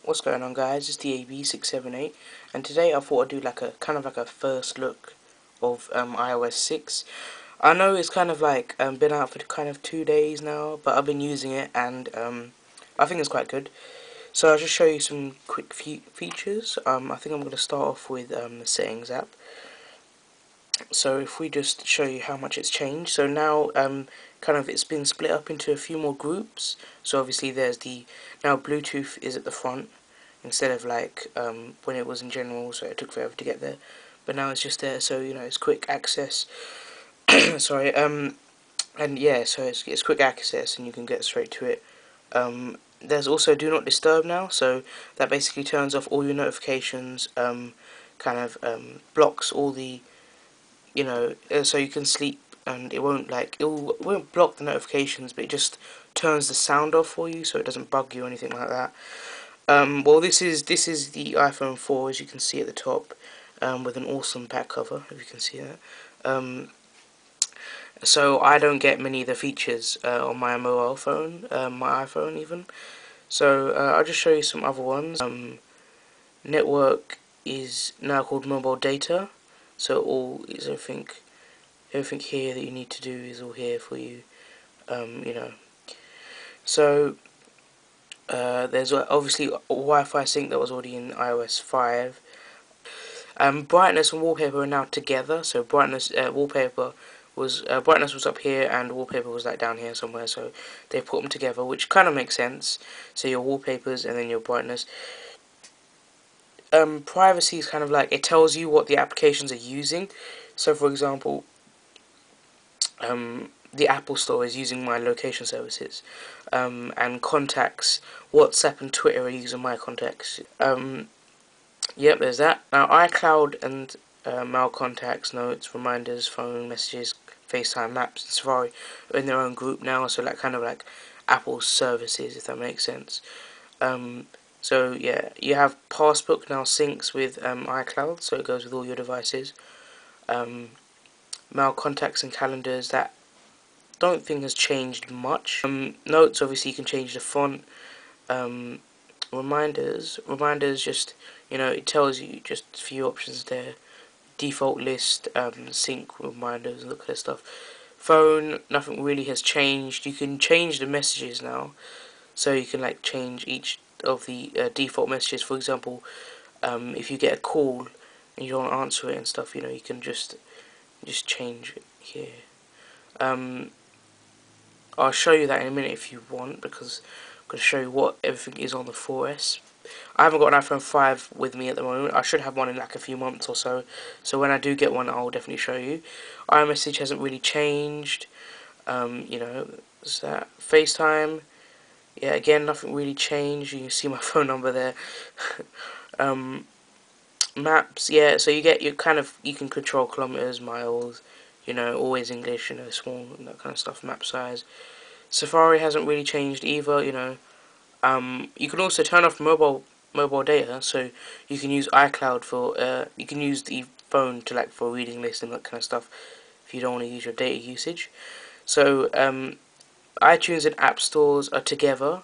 What's going on, guys? It's DAB678, and today I thought I'd do like a first look of iOS 6. I know it's kind of like been out for kind of 2 days now, but I've been using it and I think it's quite good. So I'll just show you some quick features. I think I'm going to start off with the settings app. So if we just show you how much it's changed, so now kind of it's been split up into a few more groups. So obviously there's now Bluetooth is at the front instead of like when it was in general, so it took forever to get there, but now it's just there, so it's quick access. Sorry, and yeah, so it's quick access and you can get straight to it. There's also do not disturb now, so that basically turns off all your notifications, blocks all the so you can sleep, and it won't block the notifications, but it just turns the sound off for you, so it doesn't bug you or anything like that. Well, this is the iPhone 4, as you can see at the top, with an awesome back cover, if you can see that. So I don't get many of the features on my mobile phone, my iPhone even. So I'll just show you some other ones. Network is now called mobile data, so all is everything here that you need to do is all here for you. So there's obviously a Wi-Fi sync that was already in iOS 5. Brightness and wallpaper are now together. So brightness was up here and wallpaper was like down here somewhere. So they put them together, which kind of makes sense. So your wallpapers and then your brightness. Privacy is kind of like it tells you what the applications are using. So for example, the Apple Store is using my location services, and contacts, WhatsApp and Twitter are using my contacts. Yep, there's that. Now iCloud and Mail contacts, notes, reminders, phone messages, FaceTime, Maps, and Safari are in their own group now, so like kind of like Apple's services, if that makes sense. So yeah, you have Passbook now syncs with iCloud, so it goes with all your devices. Mail contacts and calendars, that don't think has changed much. Notes, obviously you can change the font. Reminders just, it tells you just a few options there. Default list, sync reminders and that kind of stuff. Phone, nothing really has changed. You can change the messages now, so you can like change each of the default messages. For example, if you get a call and you don't answer it and stuff, you can just change it here. I'll show you that in a minute if you want, because I'm going to show you what everything is on the 4S. I haven't got an iPhone 5 with me at the moment. I should have one in like a few months or so. So when I do get one, I'll definitely show you. iMessage hasn't really changed. Is that FaceTime? Yeah, again, nothing really changed. You can see my phone number there. Maps, yeah. So you can control kilometers, miles. Always English. Small, that kind of stuff. Map size. Safari hasn't really changed either. You can also turn off mobile data, so you can use iCloud for you can use the phone to for reading lists and that kind of stuff if you don't want to use your data usage. So iTunes and app stores are together,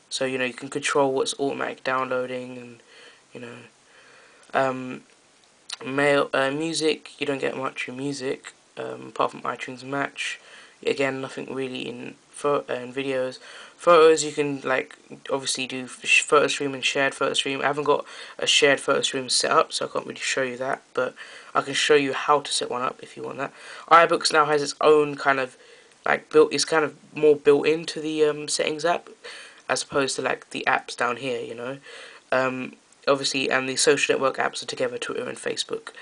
so you can control what's automatic downloading, and music, you don't get much in music apart from iTunes Match. Again, nothing really in videos. Photos, you can obviously do photo stream and shared photo stream. I haven't got a shared photo stream set up, so I can't really show you that, but I can show you how to set one up if you want that. iBooks now has its own kind of it's kind of more built into the settings app, as opposed to the apps down here. Obviously, and the social network apps are together, Twitter and Facebook.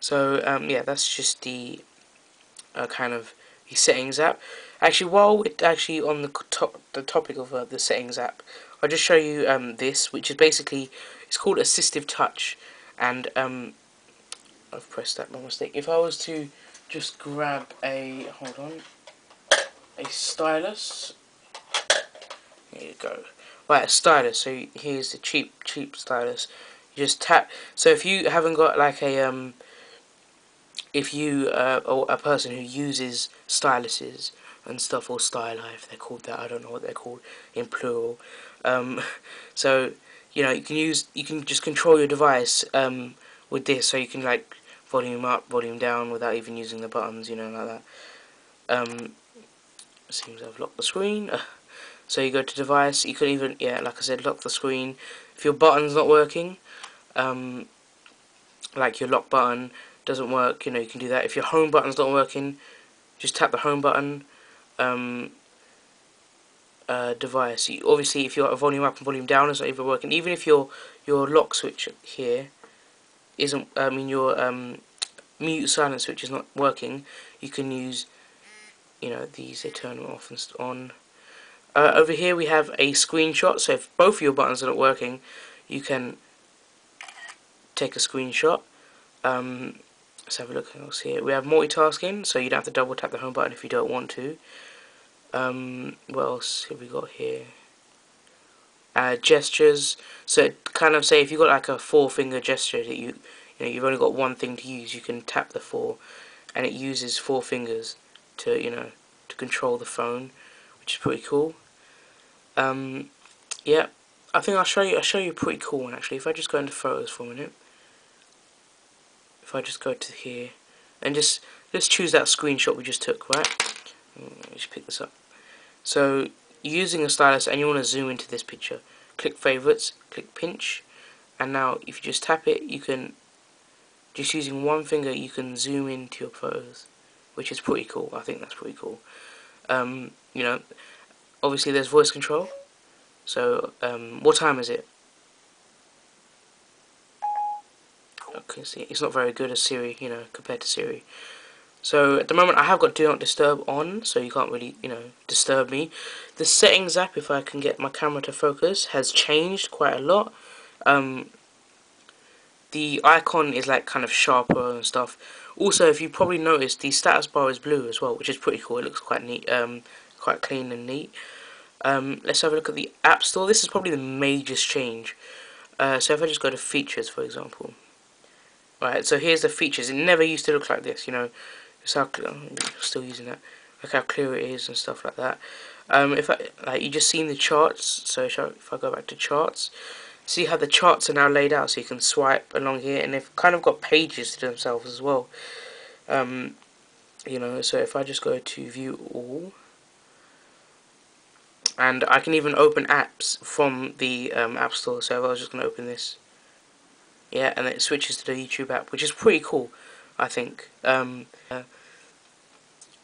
So yeah, that's just the kind of the settings app. Actually, while we're actually on the topic of the settings app, I'll just show you this, which is basically, it's called Assistive Touch, and I've pressed that by mistake. If I was to just grab a stylus, here you go. Right, a stylus. So here's the cheap stylus. You just tap. So if you haven't got if you or a person who uses styluses and stuff, or styli, if they're called that, I don't know what they're called in plural. So you know, you can just control your device with this, so you can like volume up, volume down without even using the buttons, you know, like that. Seems I've locked the screen. So you go to device, you could even, yeah, like I said, lock the screen. If your button's not working, like your lock button doesn't work, you know, you can do that. If your home button's not working, just tap the home button. Device. Obviously, if your volume up and volume down is not even working, even if your lock switch here isn't, I mean your mute silent switch is not working, you can use, you know, these. They turn off and on. Over here we have a screenshot. So if both of your buttons are not working, you can take a screenshot. Let's have a look else here. We have multitasking, so you don't have to double tap the home button if you don't want to. What else have we got here? Gestures. So kind of say if you've got like a 4-finger gesture that you know you've only got one thing to use, you can tap the 4, and it uses 4 fingers to, you know, to control the phone, which is pretty cool. Yeah, I think I'll show you a pretty cool one actually. If I just go into photos for a minute, if I just go to here and just choose that screenshot we just took, right? Let me just pick this up. So you're using a stylus and you want to zoom into this picture. Click favorites, click pinch, and now if you just tap it, you can, just using one finger, you can zoom into your photos, which is pretty cool. I think that's pretty cool. You know, obviously there's voice control. So what time is it? Okay, see, it's not very good as Siri, you know, compared to Siri. So at the moment I have got Do Not Disturb on, so you can't really, you know, disturb me. The settings app, if I can get my camera to focus, has changed quite a lot. The icon is like kind of sharper and stuff. Also, if you probably noticed, the status bar is blue as well, which is pretty cool. It looks quite neat, quite clean and neat. Let's have a look at the App Store. This is probably the majorest change. So if I just go to features, for example. Right, so here's the features. It never used to look like this, you know. It's how I'm still using that. Look how clear it is and stuff like that. If I like, you just seen the charts. So if I go back to charts, see how the charts are now laid out. So you can swipe along here, and they've kind of got pages to themselves as well. You know, so if I just go to view all, and I can even open apps from the App Store. So if I was just going to open this. Yeah, and it switches to the YouTube app, which is pretty cool, I think.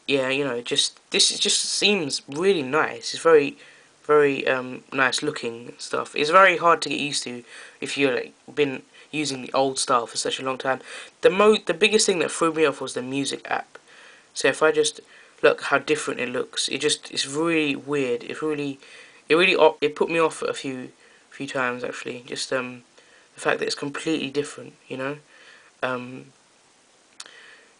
Yeah, you know, this just seems really nice. It's very, very nice looking stuff. It's very hard to get used to if you've like been using the old style for such a long time. The biggest thing that threw me off was the music app. So if I just look how different it looks, it's really weird. It put me off a few times actually. Just the fact that it's completely different, you know.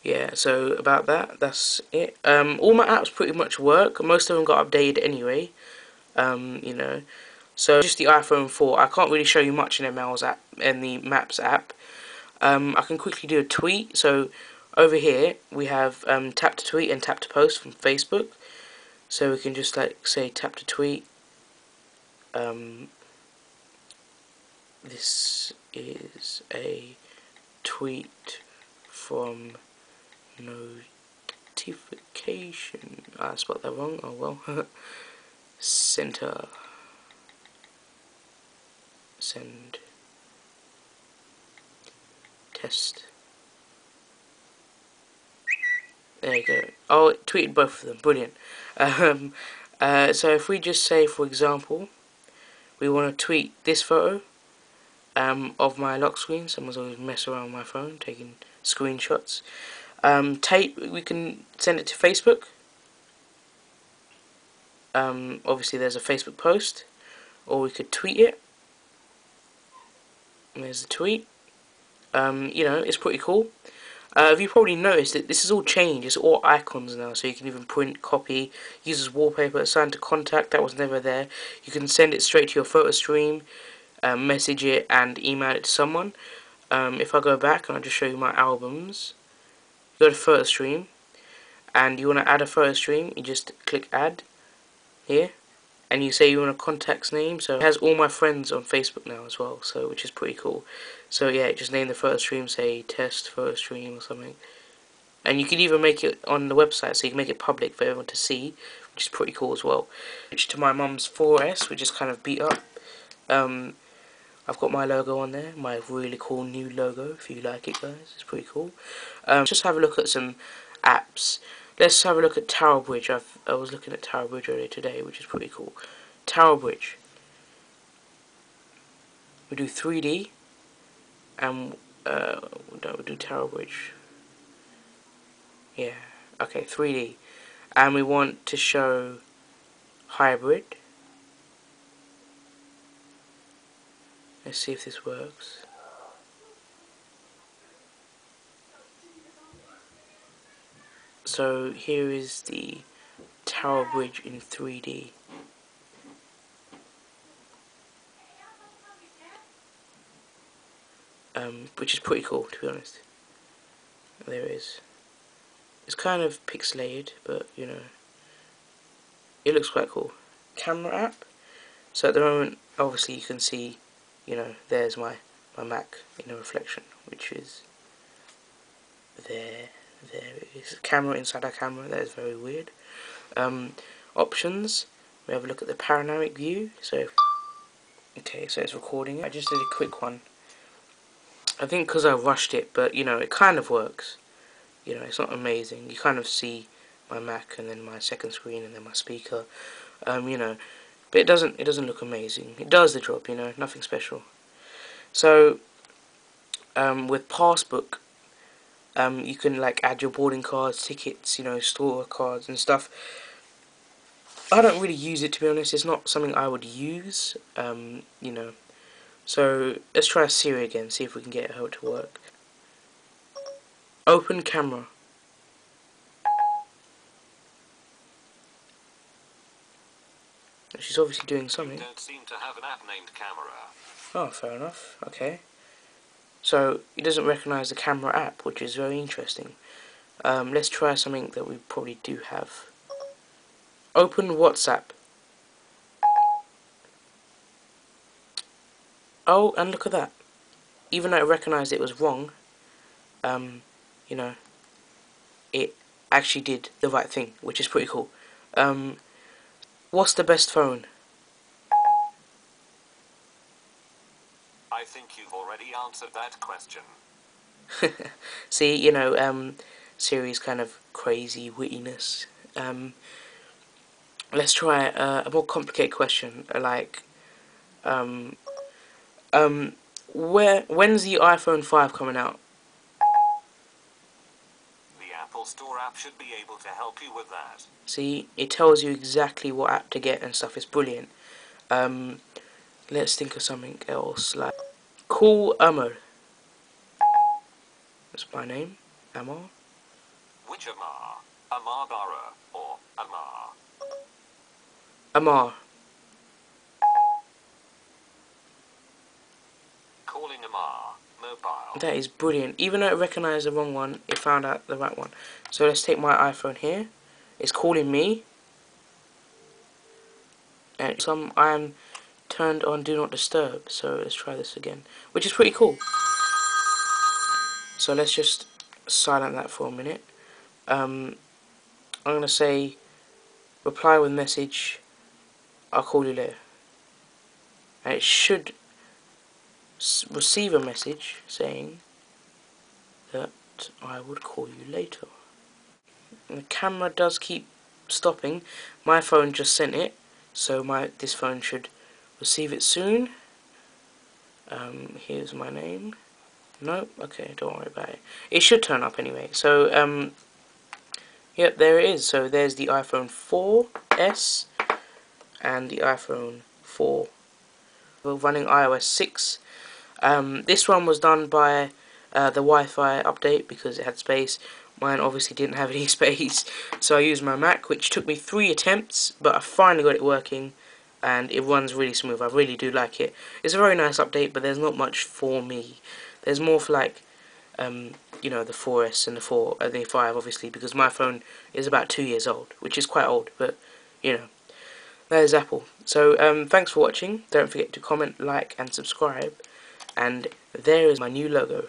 Yeah, so about that, that's it. All my apps pretty much work. Most of them got updated anyway. You know, so just the iPhone 4. I can't really show you much in the Maps app. I can quickly do a tweet. So over here we have tap to tweet and tap to post from Facebook. So we can just like say tap to tweet. This is a tweet from notification. I spelled that wrong. Oh well. Center. Send. Test. There you go. Oh, it tweeted both of them. Brilliant. So if we just say, for example, we want to tweet this photo of my lock screen. Someone's always messing around with my phone, taking screenshots. We can send it to Facebook. Obviously there's a Facebook post, or we could tweet it. And there's the tweet. You know, it's pretty cool. Have you probably noticed that this has all changed? It's all icons now, so you can even print, copy, use as wallpaper, assign to contact. That was never there. You can send it straight to your photo stream, message it, and email it to someone. If I go back and I'll just show you my albums, go to photo stream, and you want to add a photo stream, you just click add here, and you say you want a contact's name, so it has all my friends on Facebook now as well, so which is pretty cool. So yeah, just name the photo stream, say test photo stream or something. And you can even make it on the website, so you can make it public for everyone to see, which is pretty cool as well. Switch to my mum's 4S, which is kind of beat up. I've got my logo on there, my really cool new logo, if you like it guys, it's pretty cool. Just have a look at some apps. Let's have a look at Tower Bridge. I was looking at Tower Bridge earlier today, which is pretty cool. Tower Bridge. We do 3D, and we do Tower Bridge. Yeah, okay, 3D. And we want to show hybrid. Let's see if this works. So here is the Tower Bridge in 3D. Which is pretty cool, to be honest. There it is. It's kind of pixelated, but you know, it looks quite cool. Camera app. So at the moment, obviously you can see, you know, there's my Mac in a reflection, which is there. There it is. Camera inside our camera. That is very weird. Options. We have a look at the panoramic view. So, okay, so it's recording it. I just did a quick one. I think because I rushed it, but you know, it kind of works. You know, it's not amazing. You kind of see my Mac and then my second screen and then my speaker. You know, but it doesn't look amazing. It does the job, you know, nothing special. So, with Passbook, you can like add your boarding cards, tickets, you know, store cards and stuff. I don't really use it, to be honest. It's not something I would use, you know. So let's try Siri again, see if we can get her to work. Open camera. She's obviously doing something. You don't seem to have an app named Camera. Oh, fair enough. Okay. So it doesn't recognise the camera app, which is very interesting. Let's try something that we probably do have. Open WhatsApp. Oh, and look at that. Even though it recognised it was wrong, you know, it actually did the right thing, which is pretty cool. What's the best phone? I think you've already answered that question. See, you know, Siri's kind of crazy wittiness. Let's try a more complicated question, like, when's the iPhone 5 coming out? The Apple Store app should be able to help you with that. See, it tells you exactly what app to get and stuff. It's brilliant. Let's think of something else, like, Call Amar. That's my name, Amar. Which Amar? Amar Bara or Amar? Amar. Calling Amar. Mobile. That is brilliant. Even though it recognised the wrong one, it found out the right one. So let's take my iPhone here. It's calling me. And I'm turned on Do Not Disturb. So let's try this again. Which is pretty cool. So let's just silent that for a minute. I'm going to say, reply with message, I'll call you later. And it should receive a message saying that I would call you later. And the camera does keep stopping. My phone just sent it, so this phone should receive it soon. Here's my name. Nope, okay, don't worry about it. It should turn up anyway. So, yep, there it is. So there's the iPhone 4S and the iPhone 4. We're running iOS 6. This one was done by the Wi-Fi update because it had space. Mine obviously didn't have any space, so I used my Mac, which took me 3 attempts, but I finally got it working, and it runs really smooth. I really do like it. It's a very nice update, but there's not much for me. There's more for like, you know, the 4S and the 5, obviously, because my phone is about 2 years old, which is quite old, but you know. That is Apple. So thanks for watching. Don't forget to comment, like and subscribe. And there is my new logo.